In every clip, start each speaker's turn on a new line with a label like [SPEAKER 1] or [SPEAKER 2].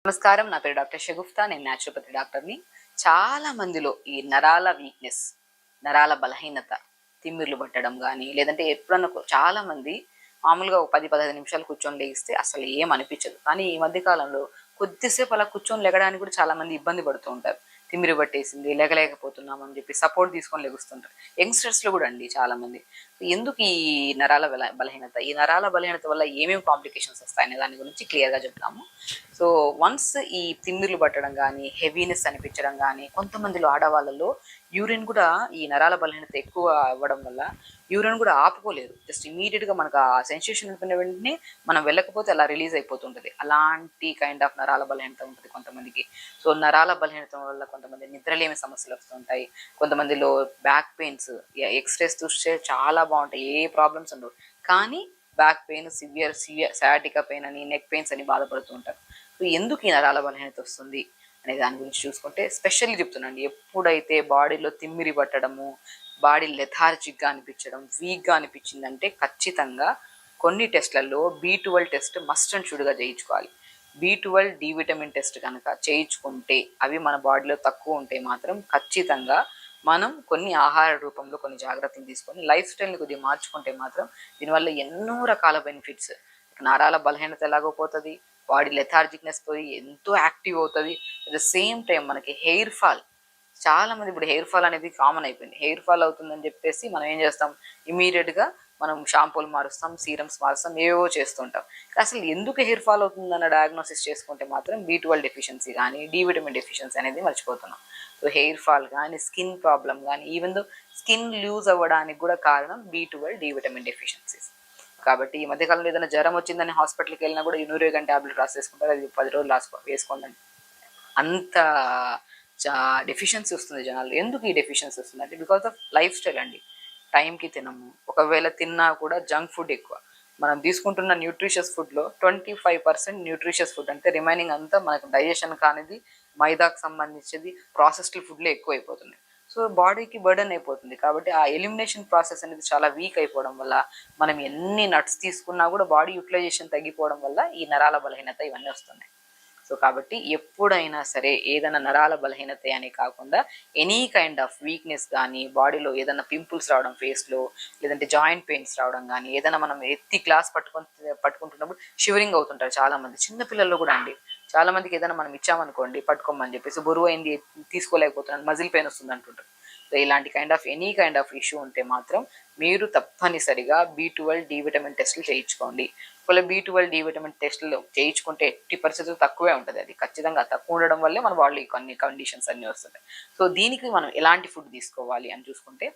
[SPEAKER 1] నమస్కారం, నా పేరు డాక్టర్ షగుఫ్తా. నేను న్యాచురోపతి డాక్టర్ని. చాలా మందిలో ఈ నరాల వీక్నెస్, నరాల బలహీనత, తిమ్మిర్లు పట్టడం కానీ, లేదంటే ఎప్పుడన్నా చాలా మంది మామూలుగా ఒక 10-15 నిమిషాలు కూర్చొని లేగిస్తే అసలు ఏం అనిపించదు. కానీ ఈ మధ్య కాలంలో కొద్దిసేపు అలా కూర్చొని లెగడానికి కూడా చాలా మంది ఇబ్బంది పడుతూ ఉంటారు. తిమ్మిరి పట్టేసింది, లేగలేకపోతున్నాం అని చెప్పి సపోర్ట్ తీసుకొని లెగుస్తుంటారు. యంగ్స్టర్స్లో కూడా అండి చాలా మంది. ఎందుకు ఈ నరాల బలహీనత, ఈ నరాల బలహీనత వల్ల ఏమేమి కాంప్లికేషన్స్ వస్తాయనే దాని గురించి క్లియర్గా చెప్తాము. సో వన్స్ ఈ తిమ్మిర్లు పట్టడం కానీ, హెవీనెస్ అనిపించడం కానీ, కొంతమందిలో ఆడవాళ్ళలో యూరిన్ కూడా ఈ నరాల బలహీనత ఎక్కువ అవ్వడం వల్ల యూరిన్ కూడా ఆపుకోలేరు. జస్ట్ ఇమీడియట్గా మనకు ఆ సెన్సేషన్ అనుకున్న వెంటనే మనం వెళ్ళకపోతే అలా రిలీజ్ అయిపోతుంటుంది. అలాంటి కైండ్ ఆఫ్ నరాల బలహీనత ఉంటుంది కొంతమందికి. సో నరాల బలహీనత వల్ల కొంతమంది నిద్రలేమి సమస్యలు వస్తుంటాయి. కొంతమందిలో బ్యాక్ పెయిన్స్, ఎక్స్రేస్ చూస్తే చాలా బాగుంటాయి, ఏ ప్రాబ్లమ్స్ ఉండవు. కానీ back pain, severe sciatica pain అని, నెక్ పెయిన్స్ అని బాధపడుతూ ఉంటారు. సో ఎందుకు ఈ నరాల బలహీనత వస్తుంది అనే దాని గురించి చూసుకుంటే, స్పెషల్లీ చెప్తున్నాండి, ఎప్పుడైతే బాడీలో తిమ్మిరి పట్టడము, బాడీ లెథార్జిక్గా అనిపించడం, వీక్గా అనిపించిందంటే ఖచ్చితంగా కొన్ని టెస్ట్లలో B12 టెస్ట్ మస్ట్ అండ్ షుడ్గా చేయించుకోవాలి. B12 డి విటమిన్ టెస్ట్ కనుక చేయించుకుంటే, అవి మన బాడీలో తక్కువ ఉంటే మాత్రం ఖచ్చితంగా మనం కొన్ని ఆహార రూపంలో కొన్ని జాగ్రత్తలు తీసుకొని లైఫ్ స్టైల్ని కొద్దిగా మార్చుకుంటే మాత్రం దీనివల్ల ఎన్నో రకాల బెనిఫిట్స్. నరాల బలహీనత ఎలాగో పోతుంది, బాడీ లెథార్జిక్నెస్ పోయి ఎంతో యాక్టివ్ అవుతుంది. అట్ ద సేమ్ టైం మనకి హెయిర్ ఫాల్, చాలా మంది ఇప్పుడు హెయిర్ ఫాల్ అనేది కామన్ అయిపోయింది. హెయిర్ ఫాల్ అవుతుందని చెప్పేసి మనం ఏం చేస్తాం, ఇమీడియట్గా మనం షాంపూలు మారుస్తాం, సీరమ్స్ మారుస్తాం, ఏవో చేస్తుంటాం. అసలు ఎందుకు హెయిర్ ఫాల్ అవుతుందన్న డయాగ్నోసిస్ చేసుకుంటే మాత్రం B12 డెఫిషియన్సీ కానీ, డి విటమిన్ డెఫిషియన్సీ అనేది మర్చిపోతున్నాం. సో హెయిర్ ఫాల్ కానీ, స్కిన్ ప్రాబ్లం కానీ, ఈవెన్ దో స్కిన్ లూజ్ అవ్వడానికి కూడా కారణం B12 డి విటమిన్ డెఫిషియన్సీస్. కాబట్టి ఈ మధ్యకాలంలో ఏదైనా జ్వరం వచ్చిందని హాస్పిటల్కి వెళ్ళినా కూడా యూనోరియోగన్ ట్యాబ్లెట్ రాసేసుకుంటారు, అది 10 రోజులు వేసుకోండి. అంత డెఫిషియన్సీ వస్తుంది జనాలు. ఎందుకు ఈ డెఫిషియన్సీ వస్తుంది అంటే బికాస్ ఆఫ్ లైఫ్ స్టైల్ అండి. టైంకి తినము, ఒకవేళ తిన్నా కూడా జంక్ ఫుడ్ ఎక్కువ. మనం తీసుకుంటున్న న్యూట్రిషియస్ ఫుడ్లో 25% న్యూట్రిషియస్ ఫుడ్, అంటే రిమైనింగ్ అంతా మనకు డైజెషన్ కానిది, మైదాకు సంబంధించింది, ప్రాసెస్డ్ ఫుడ్లే ఎక్కువ అయిపోతుంది. సో బాడీకి బర్డెన్ అయిపోతుంది. కాబట్టి ఆ ఎలిమినేషన్ ప్రాసెస్ అనేది చాలా వీక్ అయిపోవడం వల్ల, మనం ఎన్ని నట్స్ తీసుకున్నా కూడా బాడీ యూటిలైజేషన్ తగ్గిపోవడం వల్ల ఈ నరాల బలహీనత ఇవన్నీ వస్తున్నాయి. సో కాబట్టి ఎప్పుడైనా సరే ఏదైనా నరాల బలహీనత అని కాకుండా ఎనీ కైండ్ ఆఫ్ వీక్నెస్ కానీ, బాడీలో ఏదైనా పింపుల్స్ రావడం ఫేస్లో, లేదంటే జాయింట్ పెయిన్స్ రావడం కానీ, ఏదైనా మనం ఎత్తి గ్లాస్ పట్టుకుంటున్నప్పుడు షివరింగ్ అవుతుంటారు చాలామంది. చిన్నపిల్లల్లో కూడా అండి, చాలా మందికి ఏదైనా మనం ఇచ్చామనుకోండి పట్టుకోమని చెప్పేసి, బరువు అయింది తీసుకోలేకపోతున్నాను, మజిల్ పెయిన్ వస్తుంది అంటుంటారు. సో ఇలాంటి kind of any kind of issue ఉంటే మాత్రం మీరు తప్పనిసరిగా B12 డి విటమిన్ టెస్టులు చేయించుకోండి. ఒకవేళ B12 డి విటమిన్ టెస్టులు చేయించుకుంటే 80% తక్కువే ఉంటుంది. అది ఖచ్చితంగా తక్కువ ఉండడం వల్లే మన బాడీ కొన్ని కండిషన్స్ అన్నీ వస్తున్నాయి. సో దీనికి మనం ఎలాంటి ఫుడ్ తీసుకోవాలి అని చూసుకుంటే,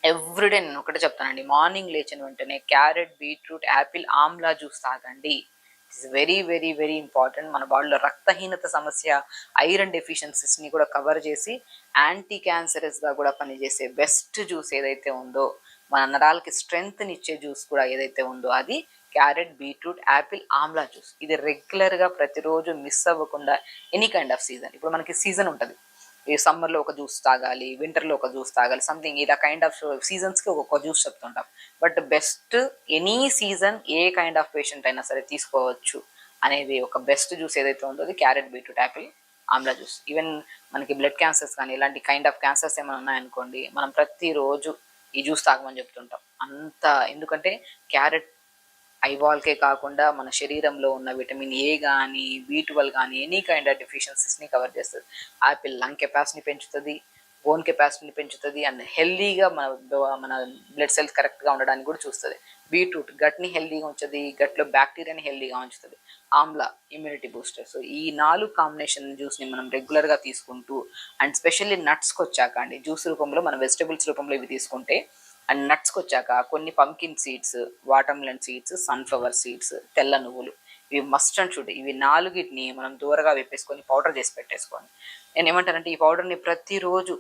[SPEAKER 1] ఎవ్రీడే నేను ఒకటే చెప్తానండి, మార్నింగ్ లేచిన వెంటనే క్యారెట్, బీట్రూట్, యాపిల్, ఆమ్లా జ్యూస్ తాగండి. It's very very very important. మన బాడీలో రక్తహీనత సమస్య, ఐరన్ డెఫిషియన్సీస్ని కూడా కవర్ చేసి యాంటీ క్యాన్సరస్గా కూడా పనిచేసే బెస్ట్ జ్యూస్ ఏదైతే ఉందో, మన నరాలకి స్ట్రెంగ్త్ని ఇచ్చే జ్యూస్ కూడా ఏదైతే ఉందో అది క్యారెట్, బీట్రూట్, యాపిల్, ఆమ్లా జ్యూస్. ఇది రెగ్యులర్గా ప్రతిరోజు మిస్ అవ్వకుండా ఎనీ కైండ్ ఆఫ్ సీజన్, ఇప్పుడు మనకి సీజన్ ఉంటుంది, ఈ సమ్మర్లో ఒక జ్యూస్ తాగాలి, వింటర్లో ఒక జ్యూస్ తాగాలి, సంథింగ్ ఇలా కైండ్ ఆఫ్ సీజన్స్కి ఒక్కొక్క జ్యూస్ చెప్తుంటాం. But best any season a kind of patient అయినా సరే తీసుకోవచ్చు అనేది ఒక బెస్ట్ జ్యూస్ ఏదైతే ఉందో అది క్యారెట్, బీట్రూట్, యాపిల్, ఆమ్లా జ్యూస్. ఈవెన్ మనకి బ్లడ్ క్యాన్సర్స్ కానీ ఇలాంటి కైండ్ ఆఫ్ క్యాన్సర్స్ ఏమైనా ఉన్నాయనుకోండి, మనం ప్రతిరోజు ఈ జ్యూస్ తాగమని చెప్తుంటాం. అంత ఎందుకంటే క్యారెట్ ఐబాల్కే కాకుండా మన శరీరంలో ఉన్న విటమిన్ ఏ కానీ, B12 కానీ ఎనీ కైండ్ ఆఫ్ డెఫిషియన్సీస్ని కవర్ చేస్తుంది. యాపిల్ లంగ్ కెపాసిటీని పెంచుతుంది, బోన్ కెపాసిటీని పెంచుతుంది, అండ్ హెల్దీగా మన బ్లడ్ సెల్స్ కరెక్ట్గా ఉండడానికి కూడా చూస్తుంది. బీట్రూట్ గట్ని హెల్దీగా ఉంచుతుంది, గట్లో బ్యాక్టీరియాని హెల్దీగా ఉంచుతుంది. Amla immunity booster. సో ఈ 4 కాంబినేషన్ జ్యూస్ని మనం రెగ్యులర్గా తీసుకుంటూ, అండ్ స్పెషల్లీ నట్స్కి వచ్చాక అండి, జ్యూస్ రూపంలో మన వెజిటబుల్స్ రూపంలో ఇవి తీసుకుంటే, అండ్ నట్స్కి వచ్చాక కొన్ని pumpkin seeds, watermelon seeds, sunflower seeds, తెల్ల నువ్వులు, ఇవి మస్ట్ అండ్ షుడ్. ఇవి 4ని మనం దూరగా వేపేసుకొని పౌడర్ చేసి పెట్టేసుకోండి. నేను ఏమంటానంటే ఈ పౌడర్ని ప్రతిరోజు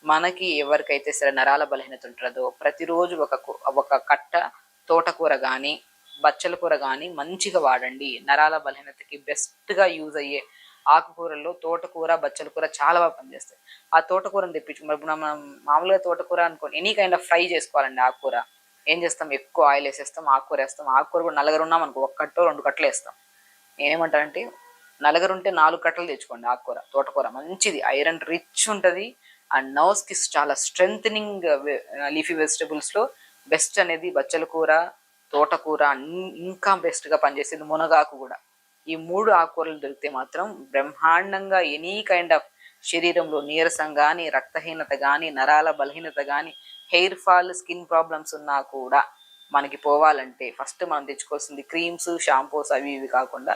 [SPEAKER 1] మనకి ఎవరికైతే సరే నరాల బలహీనత ఉంటుందో ప్రతిరోజు ఒక కట్ట తోటకూర కానీ, బచ్చల కూర కానీ మంచిగా వాడండి. నరాల బలహీనతకి బెస్ట్గా యూజ్ అయ్యే ఆకుకూరల్లో తోటకూర, బచ్చల కూర చాలా బాగా పనిచేస్తాయి. ఆ తోటకూరని తెప్పించు, మరి మనం మామూలుగా తోటకూర అనుకోండి, ఎనీ కైండ్ ఆఫ్ ఫ్రై చేసుకోవాలండి ఆకుకూర. ఏం చేస్తాం, ఎక్కువ ఆయిల్ వేసేస్తాం, ఆకుకూర వేస్తాం. ఆకుకూర కూడా నలుగురు ఉన్నాం అనుకో, 1 కట్టో 2 కట్టలు వేస్తాం. నేనేమంటానంటే నలుగురు ఉంటే 4 కట్టలు తెచ్చుకోండి. ఆకుకూర, తోటకూర మంచిది, ఐరన్ రిచ్ ఉంటుంది. అండ్ నర్వ్స్కి చాలా స్ట్రెంథనింగ్. లీఫీ వెజిటబుల్స్లో బెస్ట్ అనేది బచ్చల కూర, తోటకూర, ఇంకా బెస్ట్గా పనిచేసేది మునగాకు కూడా. ఈ 3 ఆకుకూరలు దొరికితే మాత్రం బ్రహ్మాండంగా ఎనీ కైండ్ ఆఫ్ శరీరంలో నీరసం కానీ, రక్తహీనత కానీ, నరాల బలహీనత కానీ, హెయిర్ ఫాల్, స్కిన్ ప్రాబ్లమ్స్ ఉన్నా కూడా మనకి పోవాలంటే ఫస్ట్ మనం తెచ్చుకోవాల్సింది క్రీమ్స్, షాంపూస్ అవి ఇవి కాకుండా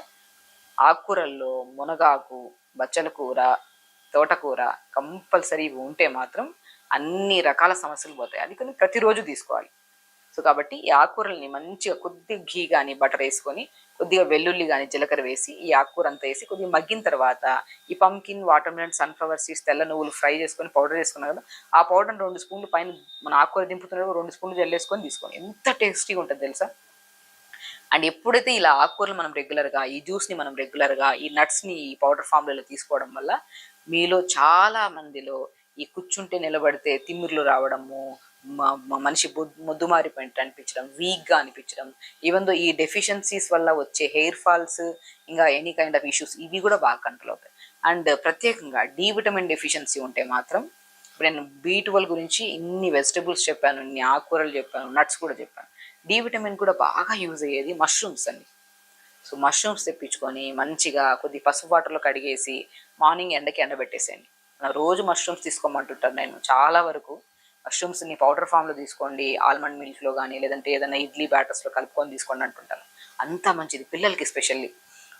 [SPEAKER 1] ఆకుకూరల్లో మునగాకు, బచ్చల కూర, తోటకూర కంపల్సరీ ఇవి ఉంటే మాత్రం అన్ని రకాల సమస్యలు పోతాయి. అది కానీ ప్రతిరోజు తీసుకోవాలి. సో కాబట్టి ఈ ఆకుకూరల్ని మంచిగా కొద్దిగా ఘీ కానీ బటర్ వేసుకొని, కొద్దిగా వెల్లుల్లి కానీ జీలకర్ర వేసి ఈ ఆకుకూర అంతా వేసి కొద్దిగా మగ్గిన తర్వాత ఈ pumpkin, water melon, sunflower seeds, తెల్ల నువ్వులు ఫ్రై చేసుకొని పౌడర్ చేసుకున్నాం కదా, ఆ పౌడర్ 2 స్పూన్లు పైన మన ఆకుకూర దింపుతున్నప్పుడు 2 స్పూన్లు జల్లేసుకొని తీసుకోండి. ఎంత టేస్టీగా ఉంటుంది తెలుసా. అండ్ ఎప్పుడైతే ఇలా ఆకుకూరలు మనం రెగ్యులర్గా, ఈ జ్యూస్ని మనం రెగ్యులర్గా, ఈ నట్స్ని ఈ పౌడర్ ఫామ్లలో తీసుకోవడం వల్ల మీలో చాలా మందిలో ఈ కూర్చుంటే నిలబడితే తిమ్మిర్లు రావడము, మనిషి మొద్దుమారిపోయినట్టు అనిపించడం, వీక్గా అనిపించడం, ఈవెన్ దో ఈ డెఫిషియన్సీస్ వల్ల వచ్చే హెయిర్ ఫాల్స్, ఇంకా ఎనీ కైండ్ ఆఫ్ ఇష్యూస్ ఇవి కూడా బాగా కంట్రోల్ అవుతాయి. అండ్ ప్రత్యేకంగా డి విటమిన్ డెఫిషియన్సీ ఉంటే మాత్రం, ఇప్పుడు నేను B12 గురించి ఇన్ని వెజిటబుల్స్ చెప్పాను, ఇన్ని ఆకుకూరలు చెప్పాను, నట్స్ కూడా చెప్పాను. డి విటమిన్ కూడా బాగా యూజ్ అయ్యేది మష్రూమ్స్ అండి. సో మష్రూమ్స్ తెప్పించుకొని మంచిగా కొద్ది పసుపు వాటర్లో కడిగేసి మార్నింగ్ ఎండకి ఎండబెట్టేసేయండి. రోజు మష్రూమ్స్ తీసుకోమంటుంటారు. నేను చాలా వరకు మష్రూమ్స్ని పౌడర్ ఫామ్లో తీసుకోండి, ఆల్మండ్ మిల్క్లో కానీ, లేదంటే ఏదైనా ఇడ్లీ బ్యాటర్స్లో కలుపుకొని తీసుకోండి అంటుంటాను. అంత మంచిది పిల్లలకి ఎస్పెషల్లీ.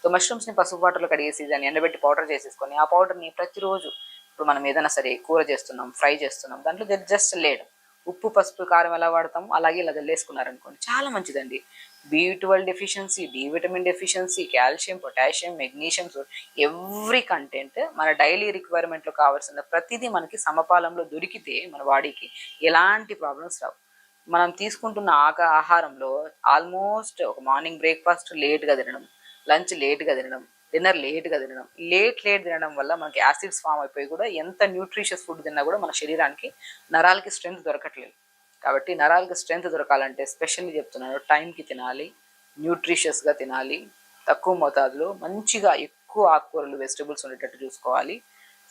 [SPEAKER 1] సో మష్రూమ్స్ని పసుపు వాటర్లో కడిగేసి దాన్ని ఎండబెట్టి పౌడర్ చేసేసుకొని, ఆ పౌడర్ని ప్రతిరోజు ఇప్పుడు మనం ఏదైనా సరే కూర చేస్తున్నాం, ఫ్రై చేస్తున్నాం, దాంట్లో జస్ట్ లేయడం, ఉప్పు, పసుపు, కారం ఎలా వాడతాము అలాగే ఇలా జల్లేసుకున్నారనుకోండి, చాలా మంచిదండి. B12 deficiency, D vitamin deficiency, calcium, potassium, magnesium, every content మన డైలీ రిక్వైర్మెంట్లో కావాల్సిన ప్రతిదీ మనకి సమపాలంలో దొరికితే మన బాడీకి ఎలాంటి ప్రాబ్లమ్స్ రావు. మనం తీసుకుంటున్న ఆహారంలో ఆల్మోస్ట్ ఒక మార్నింగ్ బ్రేక్ఫాస్ట్ లేట్గా తినడం, లంచ్ లేట్గా తినడం, డిన్నర్ లేట్గా తినడం, లేట్ తినడం వల్ల మనకి యాసిడ్స్ ఫామ్ అయిపోయి కూడా ఎంత న్యూట్రిషియస్ ఫుడ్ తిన్నా కూడా మన శరీరానికి, నరాలకి స్ట్రెంత్ దొరకట్లేదు. కాబట్టి నరాలకి స్ట్రెంత్ దొరకాలంటే స్పెషల్లీ చెప్తున్నాను, టైంకి తినాలి, న్యూట్రిషియస్గా తినాలి, తక్కువ మోతాదులో మంచిగా ఎక్కువ ఆకుకూరలు, వెజిటబుల్స్ ఉండేటట్టు చూసుకోవాలి,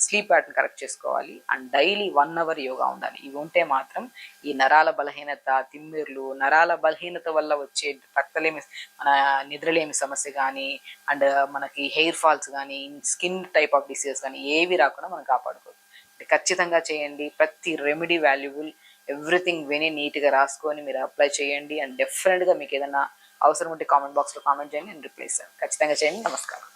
[SPEAKER 1] స్లీప్ ప్యాటర్న్ కరెక్ట్ చేసుకోవాలి, అండ్ డైలీ 1 అవర్ యోగా ఉండాలి. ఇవి ఉంటే మాత్రం ఈ నరాల బలహీనత, తిమ్మిర్లు, నరాల బలహీనత వల్ల వచ్చే రక్తలేమి, మన నిద్రలేమి సమస్య కానీ, అండ్ మనకి హెయిర్ ఫాల్స్ కానీ, స్కిన్ టైప్ ఆఫ్ డిసీజెస్ కానీ ఏవి రాకుండా మనం కాపాడుకోవచ్చు. ఖచ్చితంగా చేయండి. ప్రతి రెమెడీ వాల్యుబుల్, ఎవ్రీథింగ్ విని నీట్గా రాసుకొని మీరు అప్లై చేయండి. అండ్ డెఫినెట్గా మీకు ఏదైనా అవసరం ఉంటే కామెంట్ బాక్స్లో కామెంట్ చేయండి, నేను రిప్లై ఇస్తాను. ఖచ్చితంగా చేయండి. నమస్కారం.